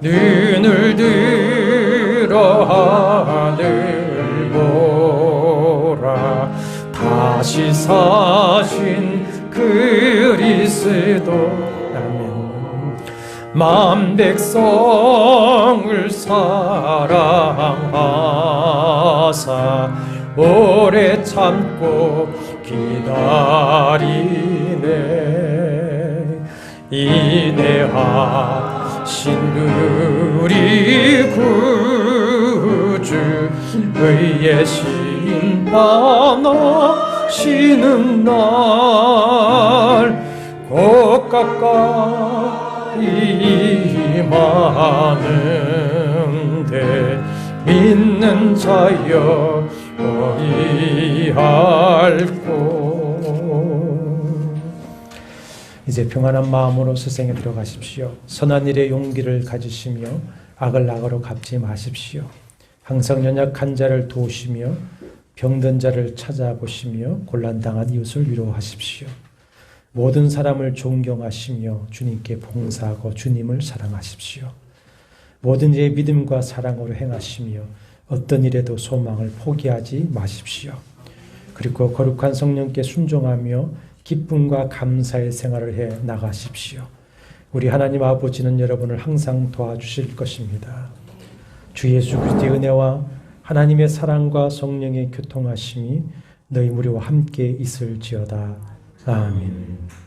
S1: 눈을 들어 하늘 보라. 다시 사신 그리스도 만 백성을 사랑하사 오래 참고 기다리네. 인내하신 우리 구주 의의 심판하시는 날 꼭 가까이 많은데 믿는 자여 어이할꼬. 이제 평안한 마음으로 스승에 들어가십시오. 선한 일에 용기를 가지시며 악을 악으로 갚지 마십시오. 항상 연약한 자를 도우시며 병든 자를 찾아보시며 곤란당한 이웃을 위로하십시오. 모든 사람을 존경하시며 주님께 봉사하고 주님을 사랑하십시오. 모든 일에 믿음과 사랑으로 행하시며 어떤 일에도 소망을 포기하지 마십시오. 그리고 거룩한 성령께 순종하며 기쁨과 감사의 생활을 해 나가십시오. 우리 하나님 아버지는 여러분을 항상 도와주실 것입니다. 주 예수 그리스도의 은혜와 하나님의 사랑과 성령의 교통하심이 너희 무리와 함께 있을지어다. 아멘.